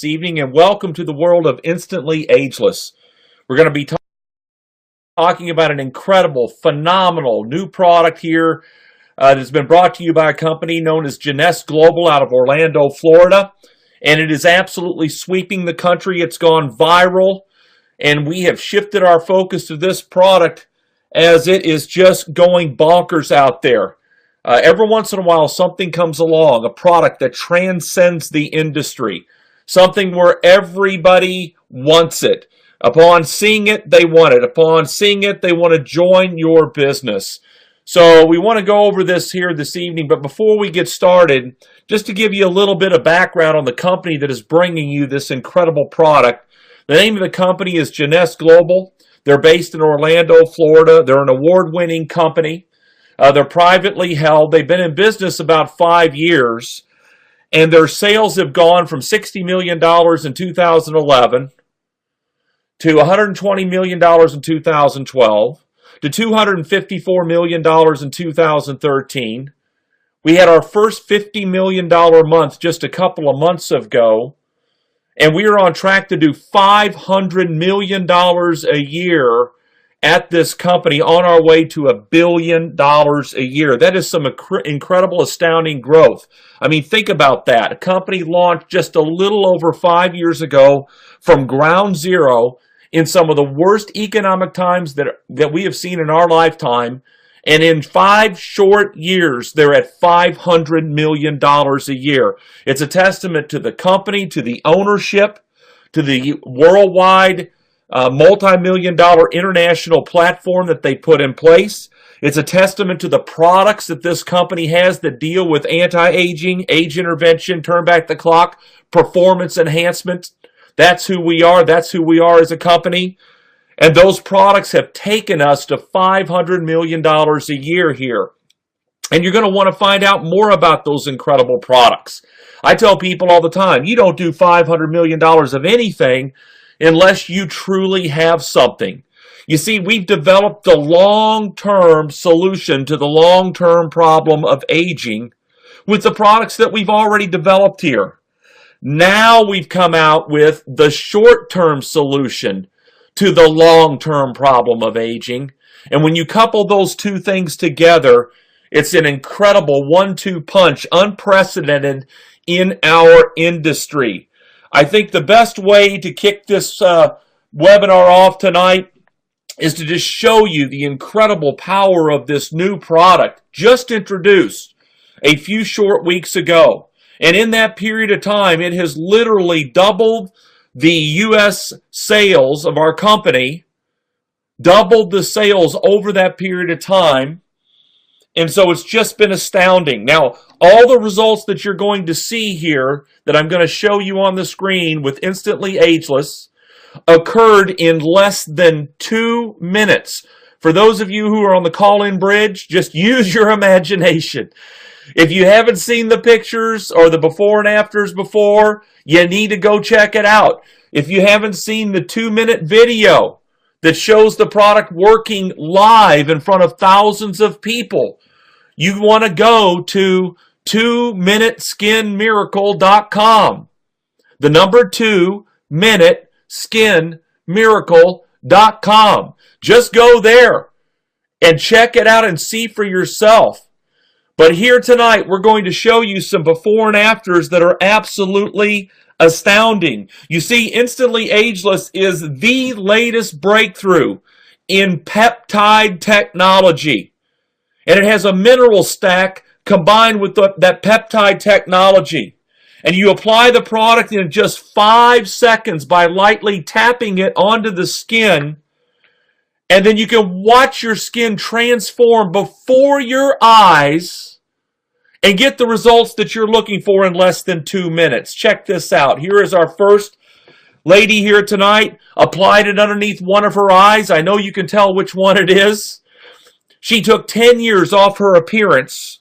this evening, and welcome to the world of Instantly Ageless. We're going to be talking about an incredible, phenomenal new product here that has been brought to you by a company known as Jeunesse Global out of Orlando, Florida. And it is absolutely sweeping the country. It's gone viral, and we have shifted our focus to this product as it is just going bonkers out there. Every once in a while, something comes along, a product that transcends the industry, something where everybody wants it. Upon seeing it, they want it. Upon seeing it, they want to join your business. So we want to go over this here this evening, but before we get started, just to give you a little bit of background on the company that is bringing you this incredible product. The name of the company is Jeunesse Global. They're based in Orlando, Florida. They're an award-winning company. They're privately held. They've been in business about 5 years, and their sales have gone from $60 million in 2011 to $120 million in 2012 to $254 million in 2013. We had our first $50 million month just a couple of months ago, and we are on track to do $500 million a year at this company, on our way to $1 billion a year. That is some incredible, astounding growth. I mean, think about that. A company launched just a little over 5 years ago from ground zero in some of the worst economic times that we have seen in our lifetime. And in 5 short years, they're at $500 million a year. It's a testament to the company, to the ownership, to the worldwide multi-million-dollar international platform that they put in place. It's a testament to the products that this company has that deal with anti-aging, age intervention, turn back the clock, performance enhancement. That's who we are. That's who we are as a company. And those products have taken us to $500 million a year here. And you're going to want to find out more about those incredible products. I tell people all the time, you don't do $500 million of anything unless you truly have something. You see, we've developed the long-term solution to the long-term problem of aging with the products that we've already developed here. Now we've come out with the short-term solution to the long-term problem of aging. And when you couple those two things together, it's an incredible one-two punch, unprecedented in our industry. I think the best way to kick this webinar off tonight is to just show you the incredible power of this new product just introduced a few short weeks ago. And in that period of time, it has literally doubled the U.S. sales of our company, doubled the sales over that period of time. And so it's just been astounding. Now, all the results that you're going to see here that I'm going to show you on the screen with Instantly Ageless occurred in less than 2 minutes. For those of you who are on the call-in bridge, just use your imagination. If you haven't seen the pictures or the before and afters before, you need to go check it out. If you haven't seen the 2-minute video that shows the product working live in front of thousands of people, you want to go to 2minuteskinmiracle.com. The number 2minuteskinmiracle.com. Just go there and check it out and see for yourself. But here tonight, we're going to show you some before and afters that are absolutely astounding. You see, Instantly Ageless is the latest breakthrough in peptide technology. And it has a mineral stack combined with that peptide technology. And you apply the product in just 5 seconds by lightly tapping it onto the skin. And then you can watch your skin transform before your eyes and get the results that you're looking for in less than 2 minutes. Check this out. Here is our first lady here tonight. Applied it underneath one of her eyes. I know you can tell which one it is. She took 10 years off her appearance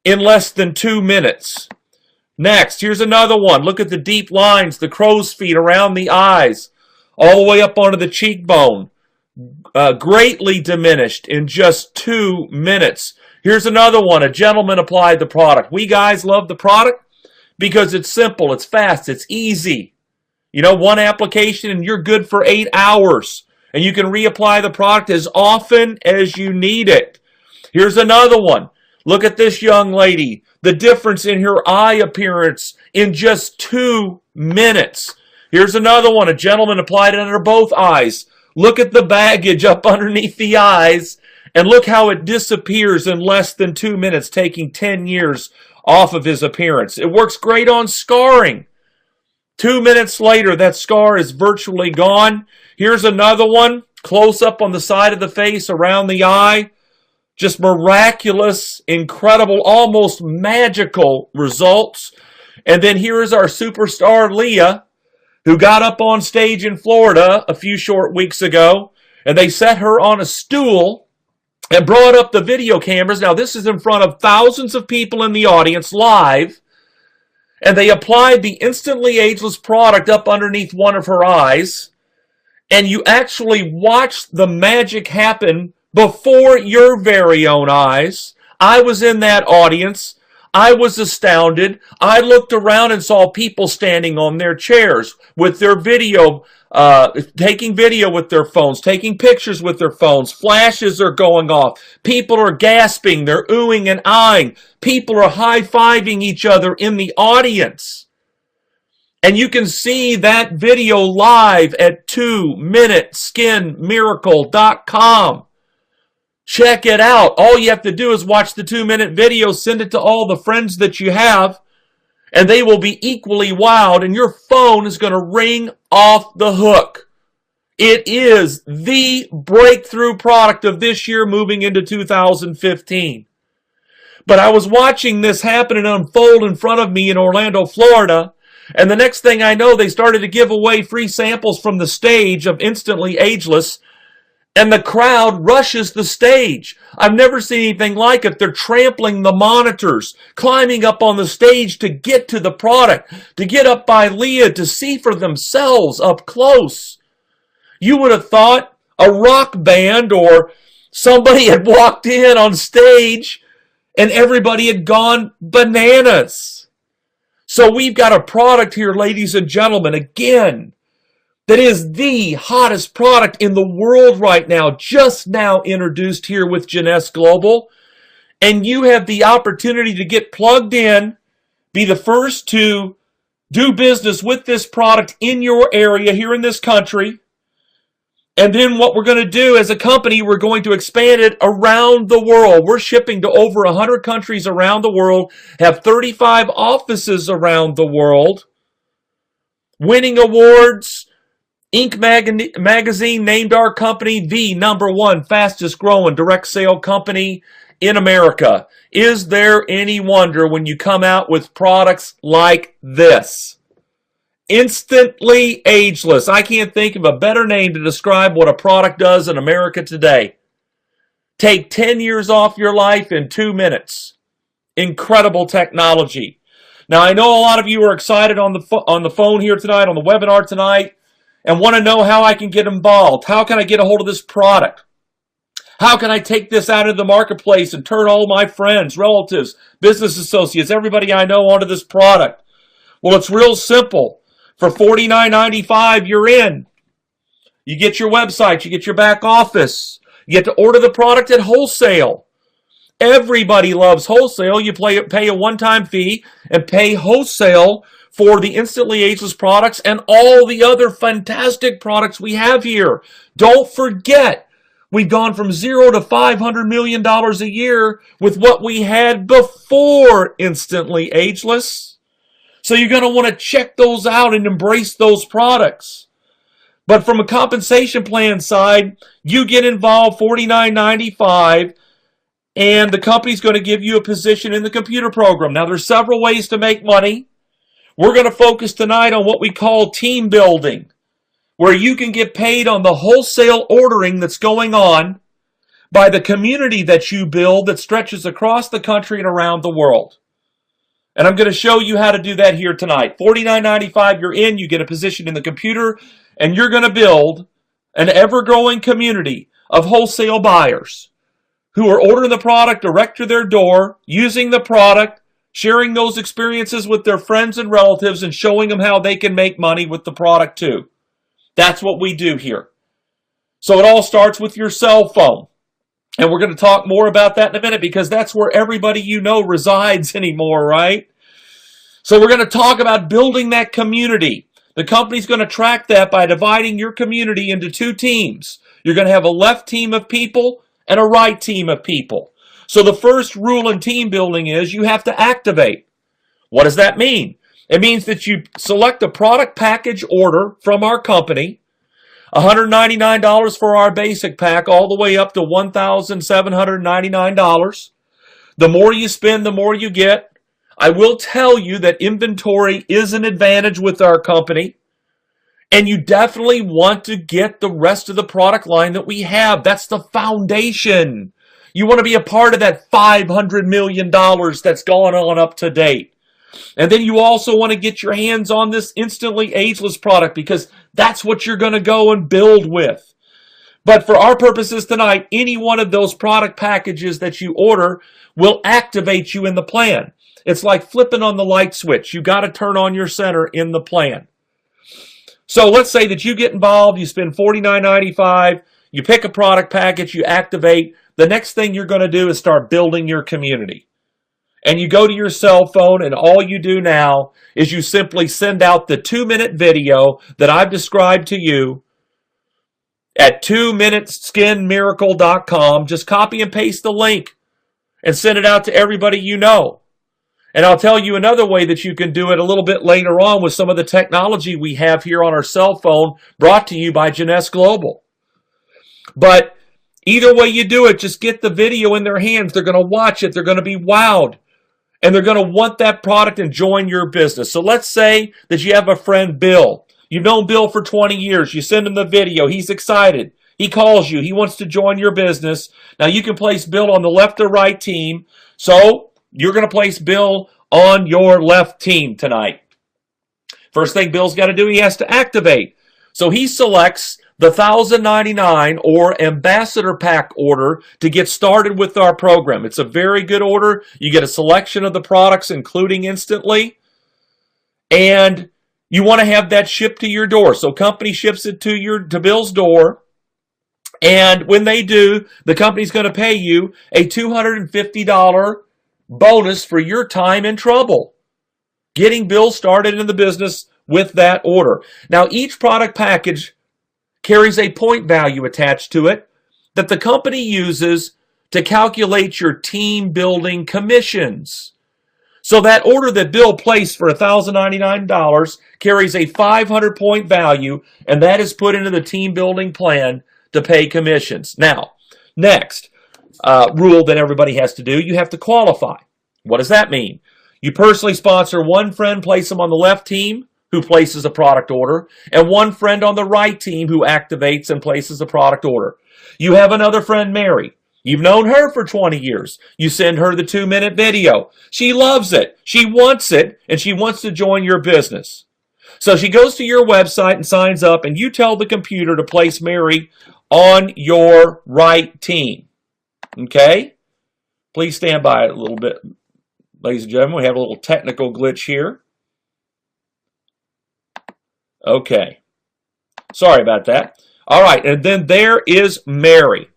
in less than 2 minutes. Next, here's another one. Look at the deep lines, the crow's feet around the eyes, all the way up onto the cheekbone. Greatly diminished in just 2 minutes. Here's another one. A gentleman applied the product. We guys love the product because it's simple, it's fast, it's easy. You know, one application and you're good for 8 hours. And you can reapply the product as often as you need it. Here's another one. Look at this young lady. The difference in her eye appearance in just 2 minutes. Here's another one. A gentleman applied it under both eyes. Look at the baggage up underneath the eyes. And look how it disappears in less than 2 minutes, taking 10 years off of his appearance. It works great on scarring. 2 minutes later, that scar is virtually gone. Here's another one, close up on the side of the face, around the eye. Just miraculous, incredible, almost magical results. And then here is our superstar, Leah, who got up on stage in Florida a few short weeks ago. And they set her on a stool and brought up the video cameras. Now, this is in front of thousands of people in the audience live. And they applied the Instantly Ageless product up underneath one of her eyes. And you actually watched the magic happen before your very own eyes. I was in that audience. I was astounded. I looked around and saw people standing on their chairs with their video, taking video with their phones, taking pictures with their phones. Flashes are going off. People are gasping. They're oohing and eyeing. People are high-fiving each other in the audience. And you can see that video live at 2minuteskinmiracle.com. Check it out. All you have to do is watch the 2-minute video, send it to all the friends that you have, and they will be equally wowed, and your phone is going to ring off the hook. It is the breakthrough product of this year moving into 2015. But I was watching this happen and unfold in front of me in Orlando, Florida, and the next thing I know, they started to give away free samples from the stage of Instantly Ageless, and the crowd rushes the stage. I've never seen anything like it. They're trampling the monitors, climbing up on the stage to get to the product, to get up by Leah, to see for themselves up close. You would have thought a rock band or somebody had walked in on stage and everybody had gone bananas. So we've got a product here, ladies and gentlemen, again, that is the hottest product in the world right now, just now introduced here with Jeunesse Global. And you have the opportunity to get plugged in, be the first to do business with this product in your area here in this country. And then what we're going to do as a company, we're going to expand it around the world. We're shipping to over 100 countries around the world, have 35 offices around the world, winning awards. Inc. magazine named our company the #1 fastest growing direct sale company in America. Is there any wonder when you come out with products like this? Instantly Ageless. I can't think of a better name to describe what a product does in America today. Take 10 years off your life in 2 minutes. Incredible technology. Now, I know a lot of you are excited on the phone here tonight, on the webinar tonight, and want to know how I can get involved. How can I get a hold of this product? How can I take this out into the marketplace and turn all my friends, relatives, business associates, everybody I know onto this product? Well, it's real simple. For $49.95, you're in. You get your website, you get your back office. You get to order the product at wholesale. Everybody loves wholesale. You pay a one-time fee and pay wholesale for the Instantly Ageless products and all the other fantastic products we have here. Don't forget, we've gone from 0 to $500 million a year with what we had before Instantly Ageless. So you're going to want to check those out and embrace those products. But from a compensation plan side, you get involved $49.95, and the company's going to give you a position in the computer program. Now, there's several ways to make money. We're going to focus tonight on what we call team building, where you can get paid on the wholesale ordering that's going on by the community that you build that stretches across the country and around the world. And I'm going to show you how to do that here tonight. $49.95, you're in, you get a position in the computer, and you're going to build an ever-growing community of wholesale buyers who are ordering the product direct to their door, using the product, sharing those experiences with their friends and relatives and showing them how they can make money with the product too. That's what we do here. So it all starts with your cell phone. And we're going to talk more about that in a minute because that's where everybody you know resides anymore, right? So we're going to talk about building that community. The company's going to track that by dividing your community into two teams. You're going to have a left team of people and a right team of people. So the first rule in team building is you have to activate. What does that mean? It means that you select a product package order from our company, $199 for our basic pack, all the way up to $1,799. The more you spend, the more you get. I will tell you that inventory is an advantage with our company, and you definitely want to get the rest of the product line that we have. That's the foundation. You want to be a part of that $500 million that's gone on up to date. And then you also want to get your hands on this instantly ageless product because that's what you're going to go and build with. But for our purposes tonight, any one of those product packages that you order will activate you in the plan. It's like flipping on the light switch. You got to turn on your center in the plan. So let's say that you get involved, you spend $49.95, you pick a product package, you activate. The next thing you're going to do is start building your community. And you go to your cell phone, and all you do now is you simply send out the 2-minute video that I've described to you at 2minuteskinmiracle.com. Just copy and paste the link and send it out to everybody you know. And I'll tell you another way that you can do it a little bit later on with some of the technology we have here on our cell phone, brought to you by Jeunesse Global. But either way you do it, just get the video in their hands. They're going to watch it. They're going to be wowed. And they're going to want that product and join your business. So let's say that you have a friend, Bill. You've known Bill for 20 years. You send him the video. He's excited. He calls you. He wants to join your business. Now, you can place Bill on the left or right team. So you're going to place Bill on your left team tonight. First thing Bill's got to do, he has to activate. So he selects the $1,099 or Ambassador Pack order to get started with our program. It's a very good order. You get a selection of the products, including instantly, and you want to have that shipped to your door. So company ships it to Bill's door, and when they do, the company's going to pay you a $250 bonus for your time and trouble getting Bill started in the business with that order. Now, each product package carries a point value attached to it that the company uses to calculate your team building commissions. So that order that Bill placed for $1,099 carries a 500-point value, and that is put into the team building plan to pay commissions. Now, next rule that everybody has to do, you have to qualify. What does that mean? You personally sponsor one friend, place them on the left team, who places a product order, and one friend on the right team who activates and places a product order. You have another friend, Mary. You've known her for 20 years. You send her the 2-minute video. She loves it. She wants it, and she wants to join your business. So she goes to your website and signs up, and you tell the computer to place Mary on your right team. Okay? Please stand by a little bit, ladies and gentlemen. We have a little technical glitch here. Okay. Sorry about that. All right, and then there is Mary.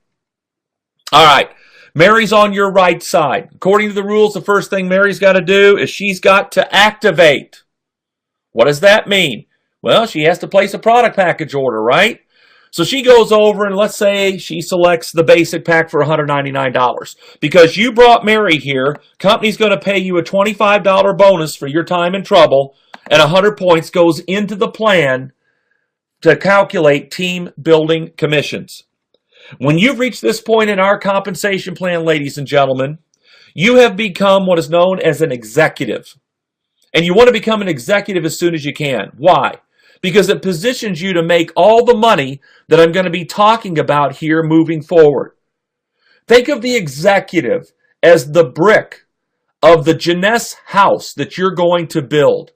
All right, Mary's on your right side. According to the rules, the first thing Mary's got to do is she's got to activate. What does that mean? Well, she has to place a product package order, right? So she goes over and let's say she selects the basic pack for $199. Because you brought Mary here, company's going to pay you a $25 bonus for your time and trouble, and 100 points goes into the plan to calculate team building commissions. When you've reached this point in our compensation plan, ladies and gentlemen, you have become what is known as an executive. And you want to become an executive as soon as you can. Why? Because it positions you to make all the money that I'm going to be talking about here moving forward. Think of the executive as the brick of the Jeunesse house that you're going to build.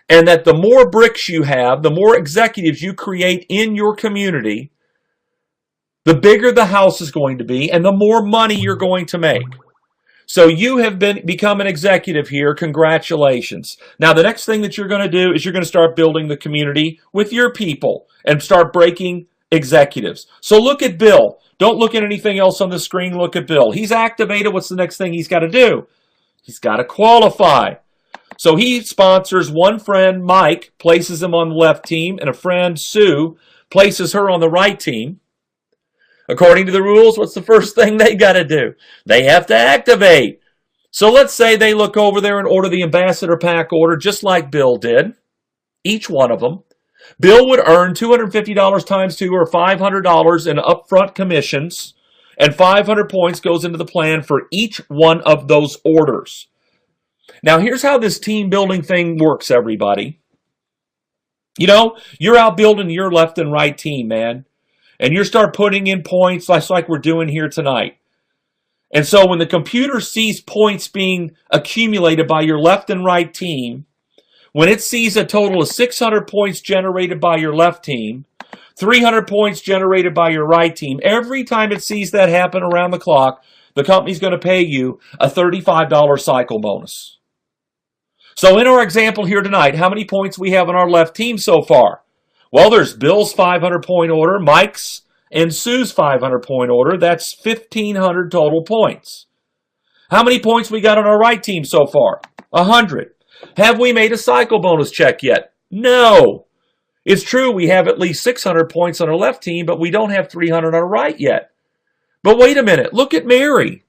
And that the more bricks you have, the more executives you create in your community, the bigger the house is going to be and the more money you're going to make. So you have become an executive here. Congratulations. Now, the next thing that you're going to do is you're going to start building the community with your people and start breaking executives. So look at Bill. Don't look at anything else on the screen. Look at Bill. He's activated. What's the next thing he's got to do? He's got to qualify. So he sponsors one friend, Mike, places him on the left team, and a friend, Sue, places her on the right team. According to the rules, what's the first thing they got to do? They have to activate. So let's say they look over there and order the ambassador pack order just like Bill did, each one of them. Bill would earn $250 times 2 or $500 in upfront commissions, and 500 points goes into the plan for each one of those orders. Now, here's how this team building thing works, everybody. You know, you're out building your left and right team, man. And you start putting in points like we're doing here tonight. And so when the computer sees points being accumulated by your left and right team, when it sees a total of 600 points generated by your left team, 300 points generated by your right team, every time it sees that happen around the clock, the company's going to pay you a $35 cycle bonus. So in our example here tonight, how many points we have on our left team so far? Well, there's Bill's 500-point order, Mike's and Sue's 500-point order. That's 1,500 total points. How many points we got on our right team so far? 100. Have we made a cycle bonus check yet? No. It's true we have at least 600 points on our left team, but we don't have 300 on our right yet. But wait a minute. Look at Mary.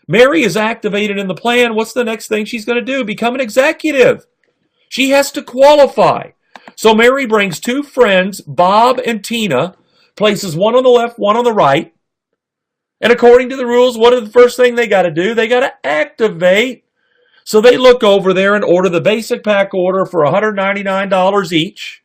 Mary is activated in the plan. What's the next thing she's going to do? Become an executive. She has to qualify. So Mary brings two friends, Bob and Tina, places one on the left, one on the right. And according to the rules, what is the first thing they got to do? They got to activate. So they look over there and order the basic pack order for $199 each.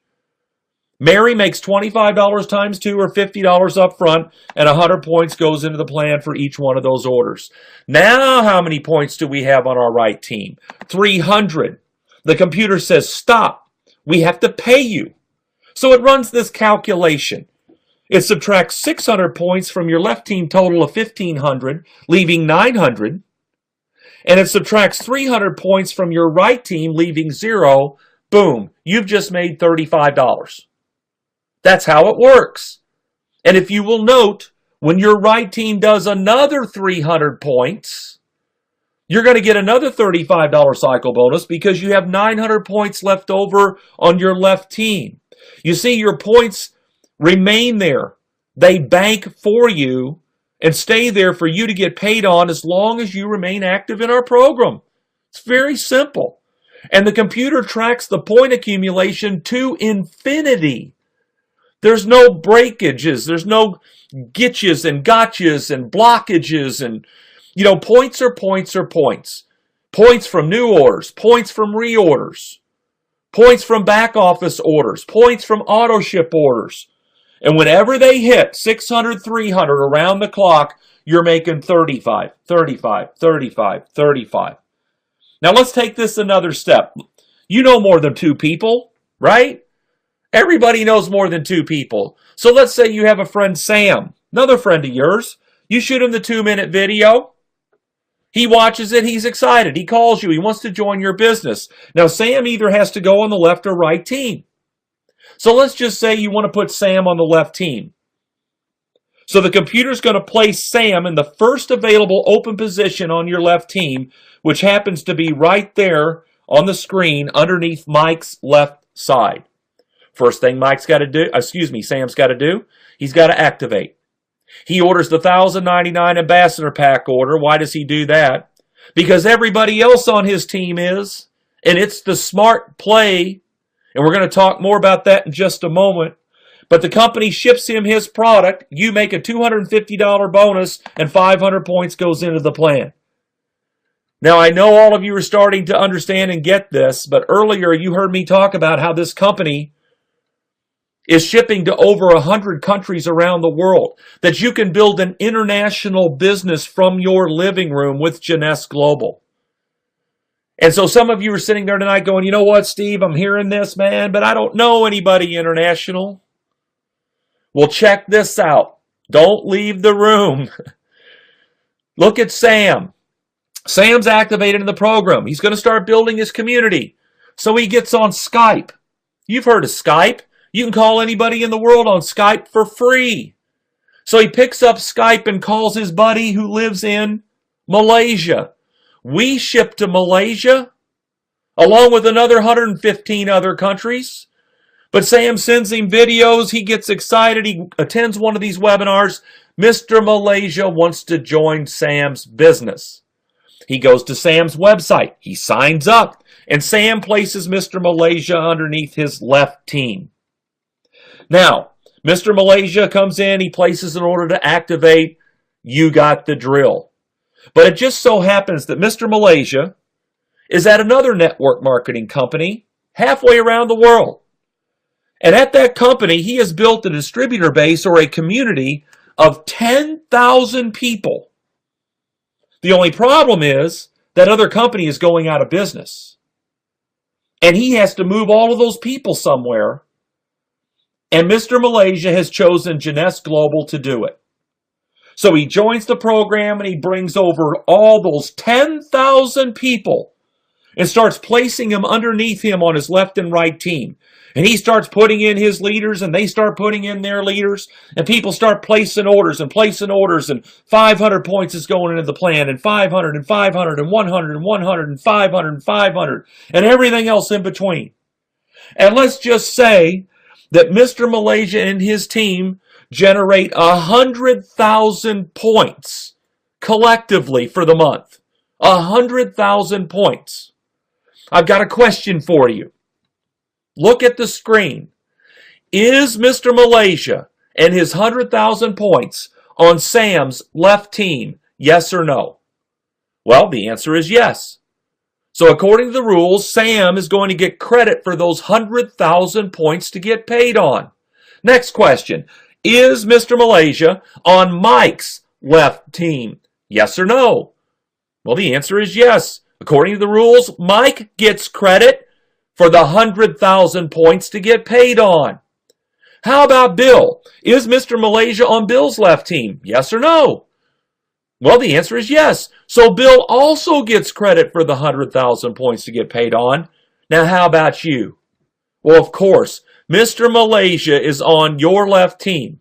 Mary makes $25 times 2 or $50 up front, and 100 points goes into the plan for each one of those orders. Now how many points do we have on our right team? 300. The computer says, stop. We have to pay you. So it runs this calculation. It subtracts 600 points from your left team total of 1,500, leaving 900. And it subtracts 300 points from your right team, leaving 0. Boom, you've just made $35. That's how it works. And if you will note, when your right team does another 300 points, you're going to get another $35 cycle bonus because you have 900 points left over on your left team. You see, your points remain there. They bank for you and stay there for you to get paid on as long as you remain active in our program. It's very simple. And the computer tracks the point accumulation to infinity. There's no breakages. There's no gitches and gotchas and blockages and points are points are points. Points from new orders, points from reorders, points from back office orders, points from auto ship orders. And whenever they hit 600, 300 around the clock, you're making 35, 35, 35, 35. Now let's take this another step. You know more than two people, right? Everybody knows more than two people. So let's say you have a friend, Sam, another friend of yours. You shoot him the 2-minute video. He watches it. He's excited. He calls you. He wants to join your business. Now, Sam either has to go on the left or right team. So let's just say you want to put Sam on the left team. So the computer's going to place Sam in the first available open position on your left team, which happens to be right there on the screen underneath Mike's left side. First thing Sam's got to do, he's got to activate. He orders the $1,099 ambassador pack order. Why does he do that? Because everybody else on his team is, and it's the smart play, and we're going to talk more about that in just a moment. But the company ships him his product. You make a $250 bonus, and 500 points goes into the plan. Now, I know all of you are starting to understand and get this, but earlier you heard me talk about how this company is shipping to over 100 countries around the world, that you can build an international business from your living room with Jeunesse Global. And so some of you are sitting there tonight going, you know what, Steve, I'm hearing this, man, but I don't know anybody international. Well, check this out. Don't leave the room. Look at Sam. Sam's activated in the program. He's going to start building his community. So he gets on Skype. You've heard of Skype. You can call anybody in the world on Skype for free. So he picks up Skype and calls his buddy who lives in Malaysia. We ship to Malaysia, along with another 115 other countries. But Sam sends him videos. He gets excited. He attends one of these webinars. Mr. Malaysia wants to join Sam's business. He goes to Sam's website. He signs up. And Sam places Mr. Malaysia underneath his left team. Now, Mr. Malaysia comes in. He places an order to activate. You got the drill. But it just so happens that Mr. Malaysia is at another network marketing company halfway around the world. And at that company, he has built a distributor base or a community of 10,000 people. The only problem is that other company is going out of business. And he has to move all of those people somewhere. And Mr. Malaysia has chosen Jeunesse Global to do it. So he joins the program and he brings over all those 10,000 people and starts placing them underneath him on his left and right team. And he starts putting in his leaders and they start putting in their leaders. And people start placing orders and 500 points is going into the plan and 500 and 500 and 100 and 100 and 500 and 500 and everything else in between. And let's just say that Mr. Malaysia and his team generate 100,000 points collectively for the month. 100,000 points. I've got a question for you. Look at the screen. Is Mr. Malaysia and his 100,000 points on Sam's left team? Yes or no? Well, the answer is yes. So according to the rules, Sam is going to get credit for those 100,000 points to get paid on. Next question. Is Mr. Malaysia on Mike's left team? Yes or no? Well, the answer is yes. According to the rules, Mike gets credit for the 100,000 points to get paid on. How about Bill? Is Mr. Malaysia on Bill's left team? Yes or no? Well, the answer is yes. So Bill also gets credit for the 100,000 points to get paid on. Now, how about you? Well, of course, Mr. Malaysia is on your left team.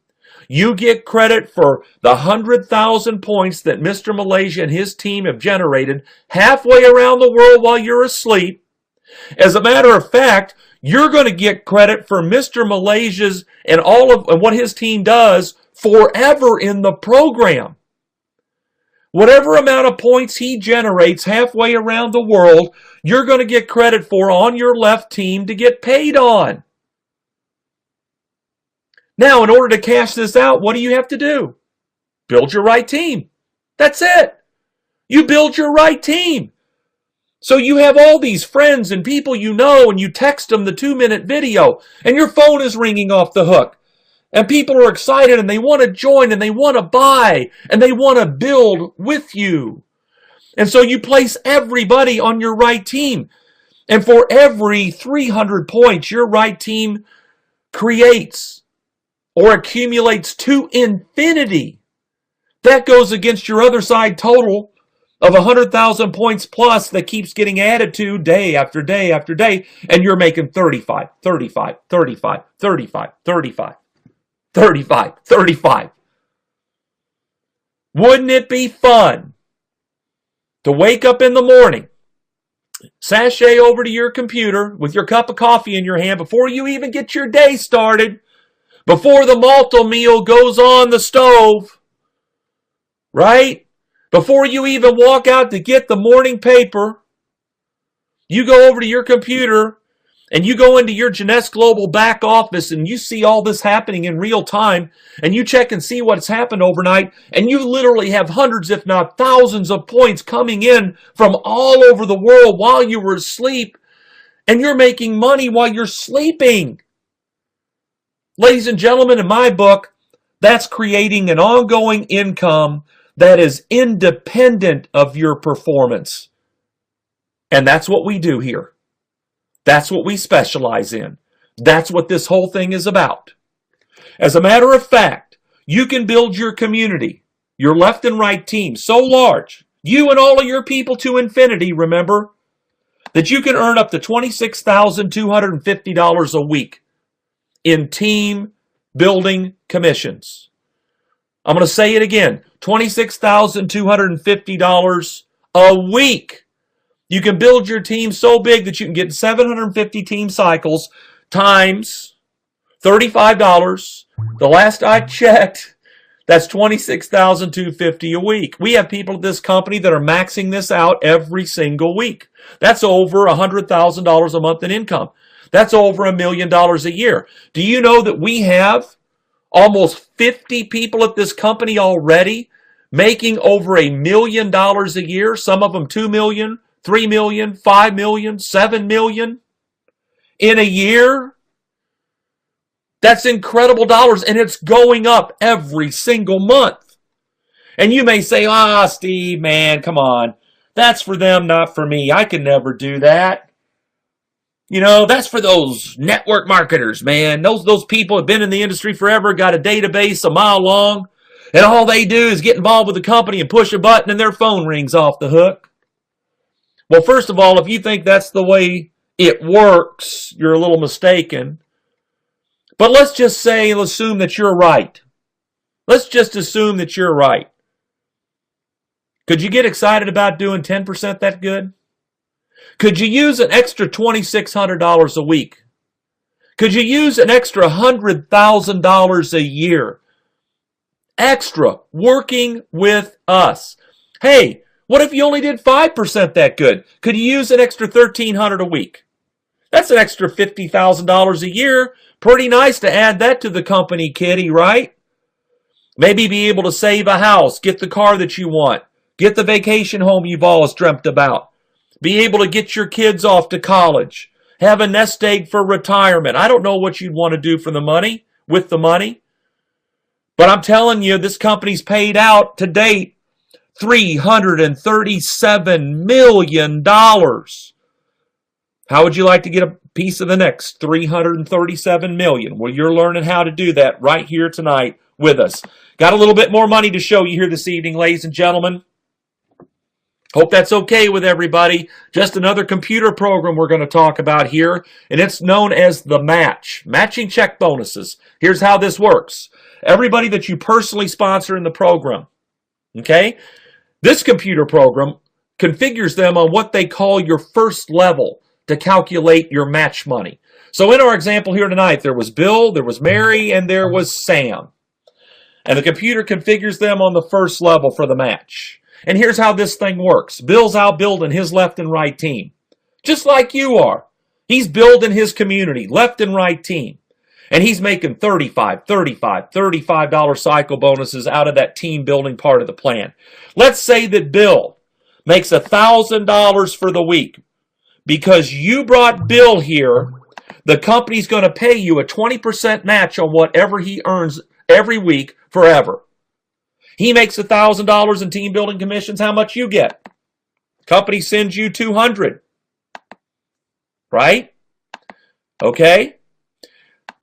You get credit for the 100,000 points that Mr. Malaysia and his team have generated halfway around the world while you're asleep. As a matter of fact, you're going to get credit for Mr. Malaysia's and all of what his team does forever in the program. Whatever amount of points he generates halfway around the world, you're going to get credit for on your left team to get paid on. Now, in order to cash this out, what do you have to do? Build your right team. That's it. You build your right team. So you have all these friends and people you know, and you text them the 2-minute video, and your phone is ringing off the hook. And people are excited, and they want to join, and they want to buy, and they want to build with you. And so you place everybody on your right team. And for every 300 points your right team creates or accumulates to infinity, that goes against your other side total of 100,000 points plus that keeps getting added to day after day after day, and you're making 35, 35, 35, 35, 35, 35, 35. Wouldn't it be fun to wake up in the morning, sashay over to your computer with your cup of coffee in your hand before you even get your day started, before the malto meal goes on the stove, right? Before you even walk out to get the morning paper, you go over to your computer and you go into your Jeunesse Global back office and you see all this happening in real time and you check and see what's happened overnight, and you literally have hundreds, if not thousands of points coming in from all over the world while you were asleep, and you're making money while you're sleeping. Ladies and gentlemen, in my book, that's creating an ongoing income that is independent of your performance. And that's what we do here. That's what we specialize in. That's what this whole thing is about. As a matter of fact, you can build your community, your left and right team, so large You and all of your people to infinity, remember, that you can earn up to $26,250 a week in team building commissions. I'm going to say it again, $26,250 a week. You can build your team so big that you can get 750 team cycles times $35. The last I checked, that's $26,250 a week. We have people at this company that are maxing this out every single week. That's over $100,000 a month in income. That's over $1 million a year. Do you know that we have almost 50 people at this company already making over $1 million a year? Some of them $2 million, $3 million, $5 million, $7 million in a year. That's incredible dollars, and it's going up every single month. And you may say, Steve, man, come on. That's for them, not for me. I can never do that. You know, that's for those network marketers, man. Those people have been in the industry forever, got a database a mile long, and all they do is get involved with the company and push a button and their phone rings off the hook. Well, first of all, if you think that's the way it works, you're a little mistaken. But let's just say and assume that you're right. Let's just assume that you're right. Could you get excited about doing 10% that good? Could you use an extra $2,600 a week? Could you use an extra $100,000 a year? Extra working with us. Hey, what if you only did 5% that good? Could you use an extra $1,300 a week? That's an extra $50,000 a year. Pretty nice to add that to the company kitty, right? Maybe be able to save a house, get the car that you want, get the vacation home you've always dreamt about, be able to get your kids off to college, have a nest egg for retirement. I don't know what you'd want to do for the money, with the money, but I'm telling you, this company's paid out to date $337 million. How would you like to get a piece of the next $337 million? Well, you're learning how to do that right here tonight with us. Got a little bit more money to show you here this evening, ladies and gentlemen. Hope that's okay with everybody. Just another computer program we're going to talk about here, and it's known as the match. Matching check bonuses. Here's how this works. Everybody that you personally sponsor in the program, okay? This computer program configures them on what they call your first level to calculate your match money. So in our example here tonight, there was Bill, there was Mary, and there was Sam. And the computer configures them on the first level for the match. And here's how this thing works. Bill's out building his left and right team, just like you are. He's building his community, left and right team. And he's making $35 cycle bonuses out of that team building part of the plan. Let's say that Bill makes $1,000 for the week. Because you brought Bill here, the company's going to pay you a 20% match on whatever he earns every week forever. He makes $1,000 in team building commissions. How much you get? Company sends you $200. Right? Okay.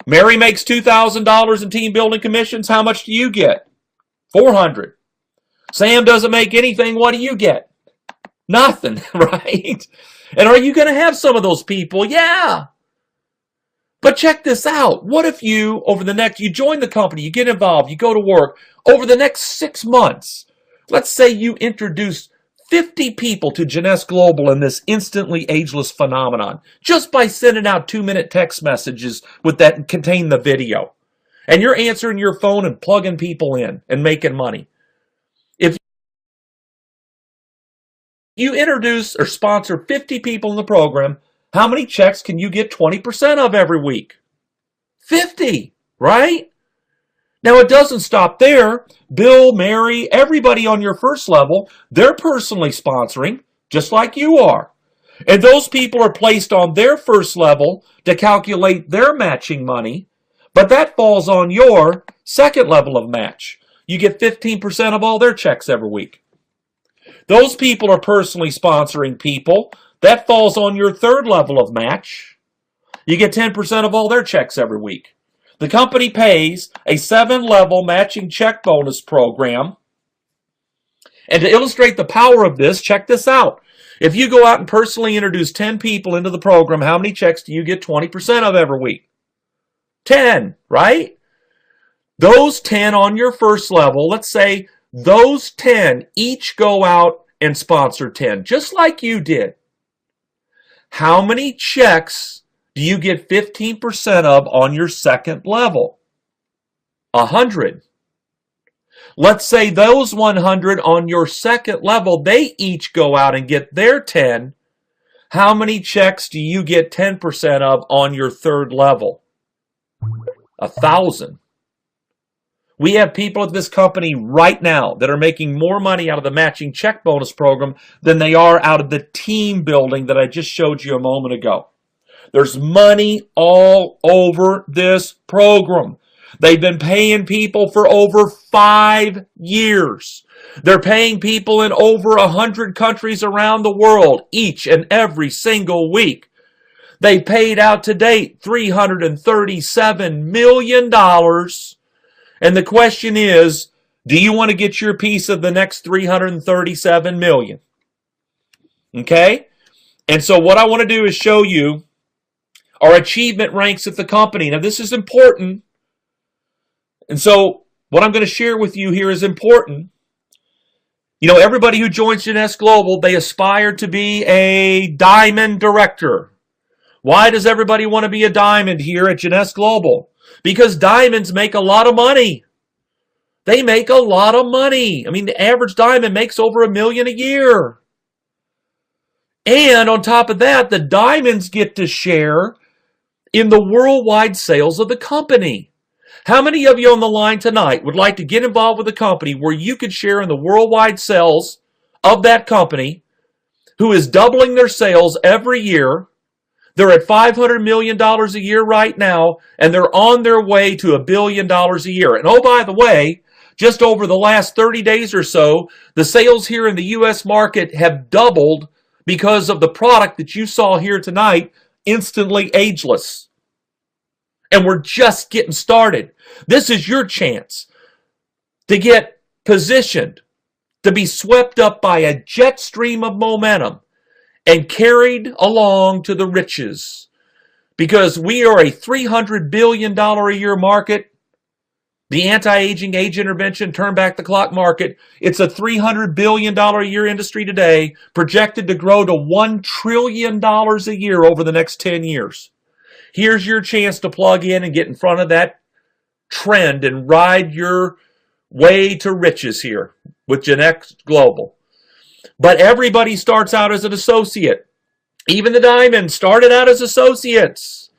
Mary makes $2,000 in team building commissions. How much do you get? $400. Sam doesn't make anything. What do you get? Nothing, right? And are you going to have some of those people? Yeah. But check this out. What if you join the company, you get involved, you go to work, over the next 6 months, let's say you introduce 50 people to Jeunesse Global in this instantly ageless phenomenon, just by sending out 2-minute text messages that contain the video. And you're answering your phone and plugging people in and making money. If you introduce or sponsor 50 people in the program, how many checks can you get 20% of every week? 50, right? Now, it doesn't stop there. Bill, Mary, everybody on your first level, they're personally sponsoring, just like you are. And those people are placed on their first level to calculate their matching money, but that falls on your second level of match. You get 15% of all their checks every week. Those people are personally sponsoring people. That falls on your third level of match. You get 10% of all their checks every week. The company pays a 7-level matching check bonus program, And to illustrate the power of this, check this out. If you go out and personally introduce 10 people into the program, how many checks do you get 20% of every week? 10, right? Those 10 on your first level, let's say those 10 each go out and sponsor 10, just like you did. How many checks do you get 15% of on your second level? 100. Let's say those 100 on your second level, they each go out and get their 10. How many checks do you get 10% of on your third level? 1,000. We have people at this company right now that are making more money out of the matching check bonus program than they are out of the team building that I just showed you a moment ago. There's money all over this program. They've been paying people for over 5 years. They're paying people in over 100 countries around the world each and every single week. They paid out to date $337 million. And the question is, do you want to get your piece of the next $337 million? Okay? And so what I want to do is show you our achievement ranks at the company. Now this is important. And so what I'm going to share with you here is important. You know, everybody who joins Jeunesse Global, they aspire to be a diamond director. Why does everybody want to be a diamond here at Jeunesse Global? Because diamonds make a lot of money. They make a lot of money. I mean, the average diamond makes over $1 million a year. And on top of that, the diamonds get to share in the worldwide sales of the company. How many of you on the line tonight would like to get involved with a company where you could share in the worldwide sales of that company, who is doubling their sales every year? They're at $500 million a year right now, and they're on their way to $1 billion a year. And oh, by the way, just over the last 30 days or so, the sales here in the U.S. market have doubled because of the product that you saw here tonight, Instantly Ageless. And we're just getting started. This is your chance to get positioned, to be swept up by a jet stream of momentum and carried along to the riches. Because we are a $300 billion a year market. The anti-aging, age intervention, turn back the clock market, it's a $300 billion a year industry today, projected to grow to $1 trillion a year over the next 10 years. Here's your chance to plug in and get in front of that trend and ride your way to riches here with Jeunesse Global. But everybody starts out as an associate. Even the diamonds started out as associates.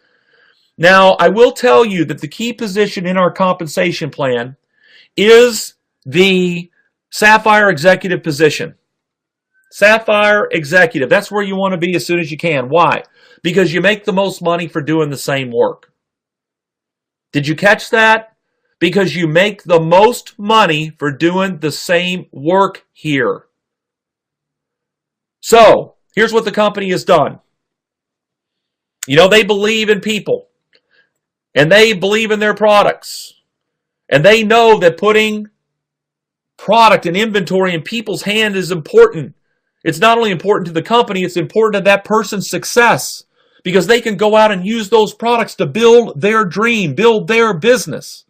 Now, I will tell you that the key position in our compensation plan is the Sapphire Executive position. Sapphire Executive, that's where you want to be as soon as you can. Why? Because you make the most money for doing the same work. Did you catch that? Because you make the most money for doing the same work here. So, here's what the company has done. You know, they believe in people. And they believe in their products. And they know that putting product and inventory in people's hand is important. It's not only important to the company, it's important to that person's success. Because they can go out and use those products to build their dream, build their business.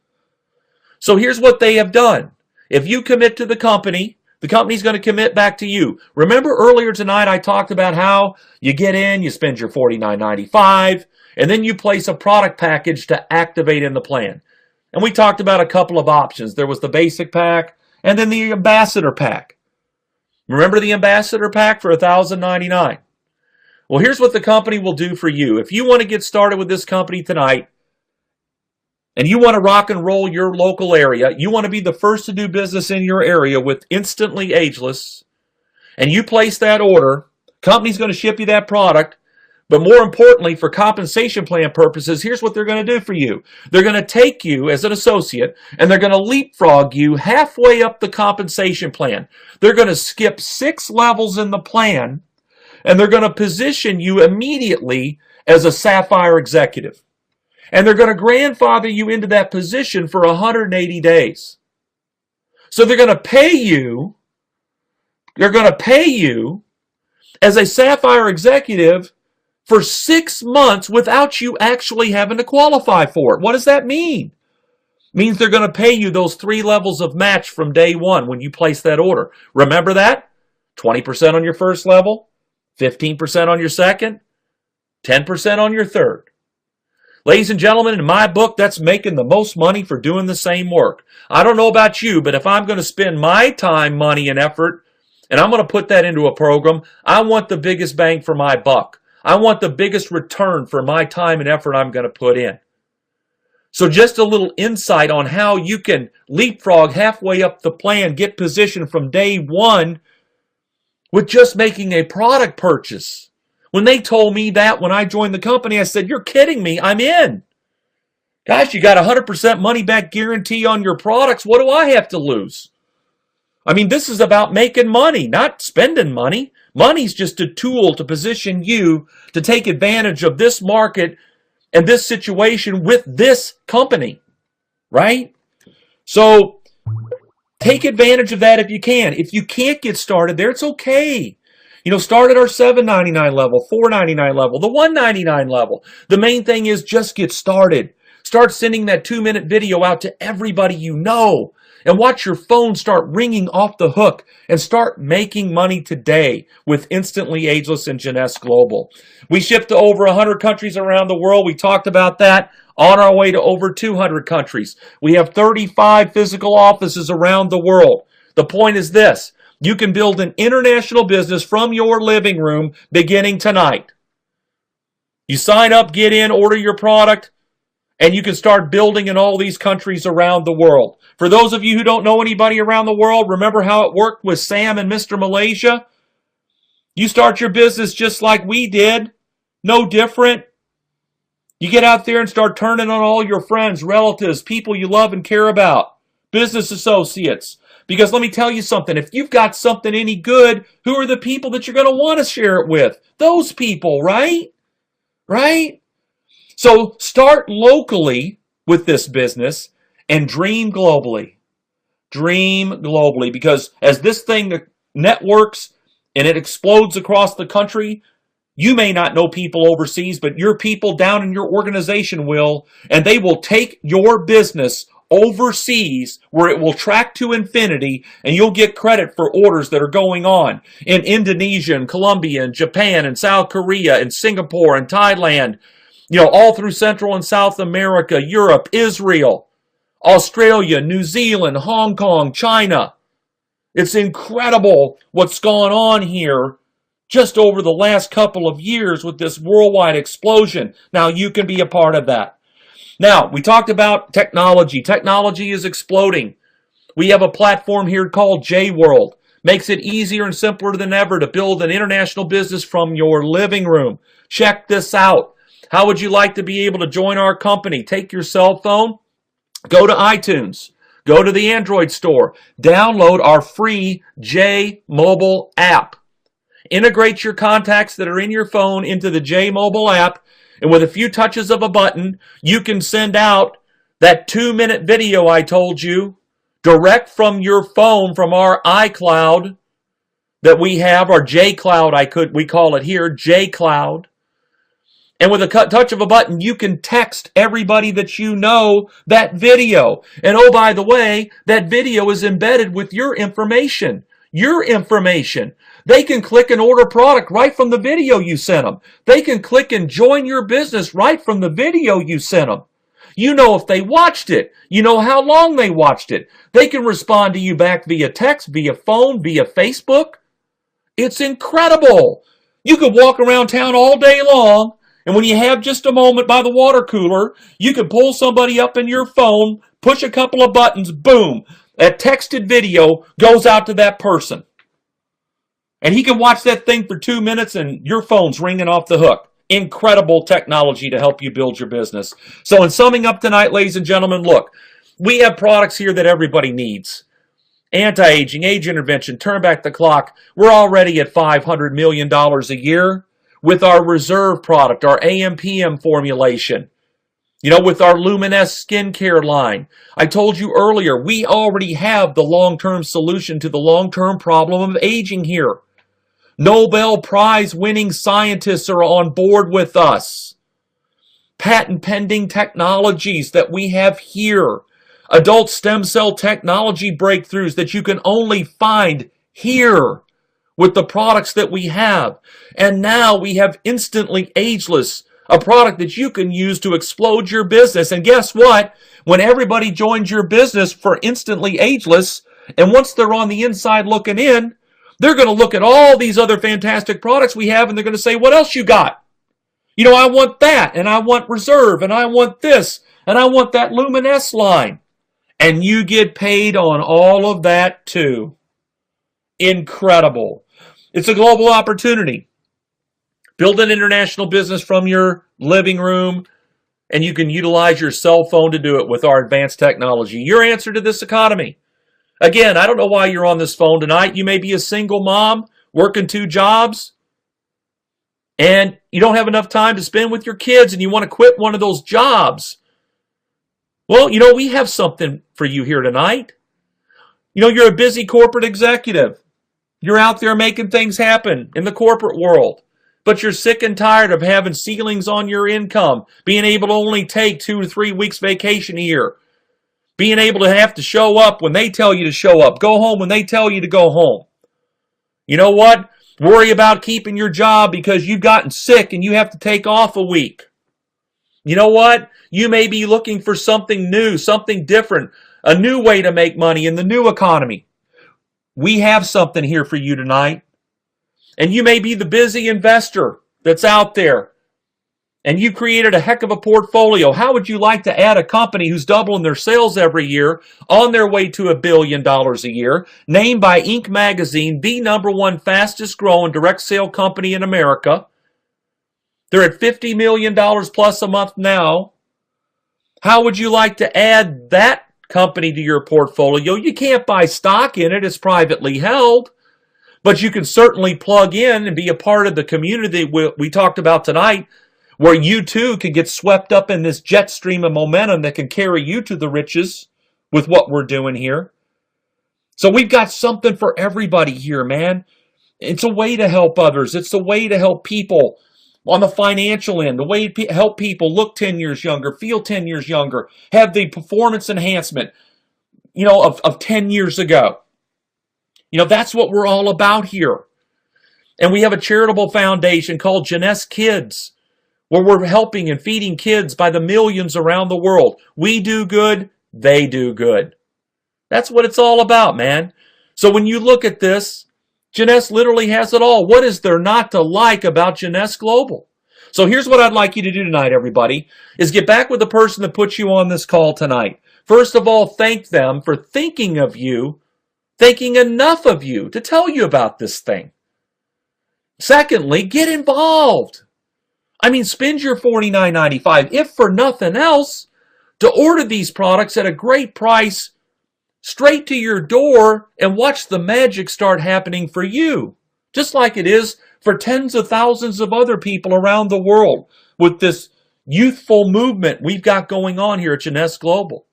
So here's what they have done. If you commit to the company's going to commit back to you. Remember earlier tonight I talked about how you get in, you spend your $49.95, and then you place a product package to activate in the plan. And we talked about a couple of options. There was the basic pack and then the ambassador pack. Remember the ambassador pack for $1,099? Well, here's what the company will do for you. If you want to get started with this company tonight and you want to rock and roll your local area, you want to be the first to do business in your area with Instantly Ageless, and you place that order, company's going to ship you that product. But more importantly, for compensation plan purposes, here's what they're going to do for you. They're going to take you as an associate, and they're going to leapfrog you halfway up the compensation plan. They're going to skip 6 levels in the plan, and they're going to position you immediately as a Sapphire Executive. And they're going to grandfather you into that position for 180 days. So they're going to pay you They're going to pay you as a Sapphire executive for 6 months without you actually having to qualify for it. What does that mean? It means they're going to pay you those 3 levels of match from day one when you place that order. Remember that? 20% on your first level, 15% on your second, 10% on your third. Ladies and gentlemen, in my book, that's making the most money for doing the same work. I don't know about you, but if I'm going to spend my time, money, and effort, and I'm going to put that into a program, I want the biggest bang for my buck. I want the biggest return for my time and effort I'm going to put in. So just a little insight on how you can leapfrog halfway up the plan, get positioned from day one with just making a product purchase. When they told me that when I joined the company, I said, "You're kidding me, I'm in. Gosh, you got 100% money back guarantee on your products. What do I have to lose?" I mean, this is about making money, not spending money. Money's just a tool to position you to take advantage of this market and this situation with this company, right? So take advantage of that if you can. If you can't get started there, it's okay. Start at our $7.99 level, $4.99 level, the $1.99 level. The main thing is just get started. Start sending that 2-minute video out to everybody you know. And watch your phone start ringing off the hook and start making money today with Instantly Ageless and Jeunesse Global. We ship to over 100 countries around the world. We talked about that. On our way to over 200 countries. We have 35 physical offices around the world. The point is this. You can build an international business from your living room beginning tonight. You sign up, get in, order your product, and you can start building in all these countries around the world. For those of you who don't know anybody around the world, remember how it worked with Sam and Mr. Malaysia? You start your business just like we did, no different. You get out there and start turning on all your friends, relatives, people you love and care about, business associates. Because let me tell you something, if you've got something any good, who are the people that you're going to want to share it with? Those people, right? Right? So start locally with this business and dream globally. Dream globally, because as this thing networks and it explodes across the country, you may not know people overseas, but your people down in your organization will, and they will take your business overseas where it will track to infinity, and you'll get credit for orders that are going on in Indonesia and Colombia and Japan and South Korea and Singapore and Thailand, all through Central and South America, Europe, Israel, Australia, New Zealand, Hong Kong, China. It's incredible what's gone on here just over the last couple of years with this worldwide explosion. Now you can be a part of that. Now, we talked about technology. Technology is exploding. We have a platform here called J-World. Makes it easier and simpler than ever to build an international business from your living room. Check this out. How would you like to be able to join our company? Take your cell phone, go to iTunes, go to the Android store, download our free J Mobile app. Integrate your contacts that are in your phone into the J Mobile app, and with a few touches of a button, you can send out that 2-minute video I told you direct from your phone from our iCloud that we have, our JCloud, we call it here, JCloud. And with a touch of a button, you can text everybody that you know that video. And oh, by the way, that video is embedded with your information. Your information. They can click and order product right from the video you sent them. They can click and join your business right from the video you sent them. You know if they watched it. You know how long they watched it. They can respond to you back via text, via phone, via Facebook. It's incredible. You could walk around town all day long, and when you have just a moment by the water cooler, you can pull somebody up in your phone, push a couple of buttons, boom. That texted video goes out to that person. And he can watch that thing for 2 minutes and your phone's ringing off the hook. Incredible technology to help you build your business. So in summing up tonight, ladies and gentlemen, look, we have products here that everybody needs. Anti-aging, age intervention, turn back the clock. We're already at $500 million a year with our reserve product, our AM/PM formulation. You know, with our Luminous skincare line, I told you earlier, we already have the long-term solution to the long-term problem of aging here. Nobel Prize winning scientists are on board with us. Patent pending technologies that we have here. Adult stem cell technology breakthroughs that you can only find here with the products that we have. And now we have Instantly Ageless, a product that you can use to explode your business. And guess what? When everybody joins your business for Instantly Ageless, and once they're on the inside looking in, they're going to look at all these other fantastic products we have, and they're going to say, what else you got? You know, I want that, and I want Reserve, and I want this, and I want that Luminous line. And you get paid on all of that too. Incredible. It's a global opportunity. Build an international business from your living room, and you can utilize your cell phone to do it with our advanced technology. Your answer to this economy. Again, I don't know why you're on this phone tonight. You may be a single mom working 2 jobs, and you don't have enough time to spend with your kids, and you want to quit one of those jobs. Well, you know, we have something for you here tonight. You know, you're a busy corporate executive. You're out there making things happen in the corporate world. But you're sick and tired of having ceilings on your income, being able to only take 2 to 3 weeks vacation a year, being able to have to show up when they tell you to show up, go home when they tell you to go home. You know what? Worry about keeping your job because you've gotten sick and you have to take off a week. You know what? You may be looking for something new, something different, a new way to make money in the new economy. We have something here for you tonight. And you may be the busy investor that's out there, and you've created a heck of a portfolio. How would you like to add a company who's doubling their sales every year, on their way to $1 billion a year, named by Inc. magazine the #1 fastest growing direct sale company in America? They're at $50 million plus a month now. How would you like to add that company to your portfolio? You can't buy stock in it. It's privately held. But you can certainly plug in and be a part of the community we talked about tonight, where you too can get swept up in this jet stream of momentum that can carry you to the riches with what we're doing here. So we've got something for everybody here, man. It's a way to help others. It's a way to help people on the financial end, a way to help people look 10 years younger, feel 10 years younger, have the performance enhancement, you know, of 10 years ago. You know, that's what we're all about here. And we have a charitable foundation called Jeunesse Kids, where we're helping and feeding kids by the millions around the world. We do good, they do good. That's what it's all about, man. So when you look at this, Jeunesse literally has it all. What is there not to like about Jeunesse Global? So here's what I'd like you to do tonight, everybody, is get back with the person that put you on this call tonight. First of all, thank them for thinking of you, thinking enough of you to tell you about this thing. Secondly, get involved. I mean, spend your $49.95, if for nothing else, to order these products at a great price straight to your door and watch the magic start happening for you, just like it is for tens of thousands of other people around the world with this youthful movement we've got going on here at Jeunesse Global.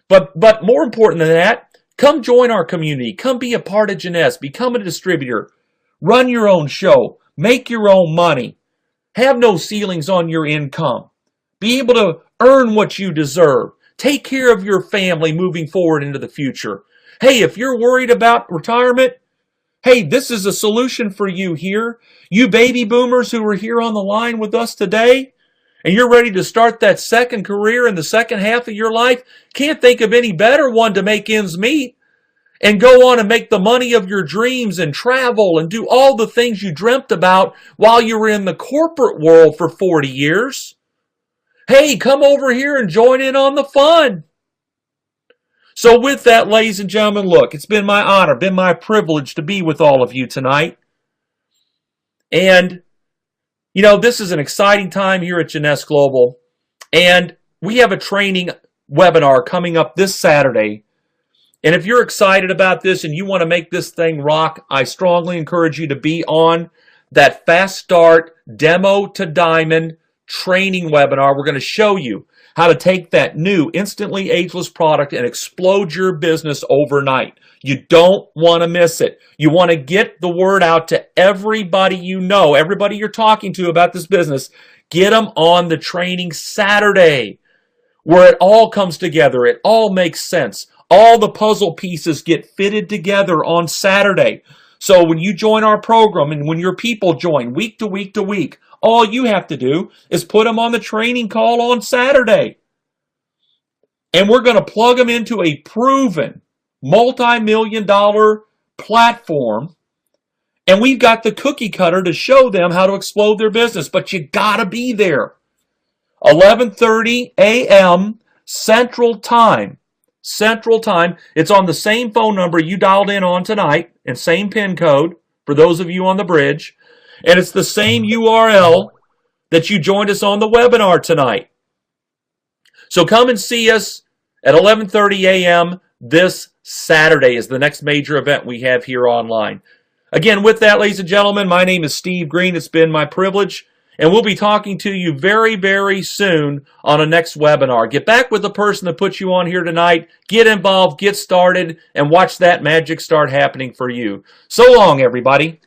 But more important than that, come join our community. Come be a part of Jeunesse. Become a distributor. Run your own show. Make your own money. Have no ceilings on your income. Be able to earn what you deserve. Take care of your family moving forward into the future. Hey, if you're worried about retirement, hey, this is a solution for you here. You baby boomers who are here on the line with us today, and you're ready to start that second career in the second half of your life, can't think of any better one to make ends meet and go on and make the money of your dreams and travel and do all the things you dreamt about while you were in the corporate world for 40 years. Hey, come over here and join in on the fun. So with that, ladies and gentlemen, look, it's been my honor, been my privilege to be with all of you tonight. And you know, this is an exciting time here at Jeunesse Global, and we have a training webinar coming up this Saturday. And if you're excited about this and you want to make this thing rock, I strongly encourage you to be on that Fast Start Demo to Diamond training webinar. We're going to show you how to take that new instantly ageless product and explode your business overnight. You don't want to miss it. You want to get the word out to everybody you know, everybody you're talking to about this business. Get them on the training Saturday, where it all comes together. It all makes sense. All the puzzle pieces get fitted together on Saturday. So when you join our program and when your people join week to week to week, all you have to do is put them on the training call on Saturday. And we're going to plug them into a proven multi-million-dollar platform. And we've got the cookie cutter to show them how to explode their business. But you got to be there. 11:30 a.m. Central Time. Central Time. It's on the same phone number you dialed in on tonight and same PIN code for those of you on the bridge. And it's the same URL that you joined us on the webinar tonight. So come and see us at 11:30 a.m. this Saturday is the next major event we have here online. Again, with that, ladies and gentlemen, my name is Steve Green. It's been my privilege. And we'll be talking to you very, very soon on a next webinar. Get back with the person that put you on here tonight. Get involved, get started, and watch that magic start happening for you. So long, everybody.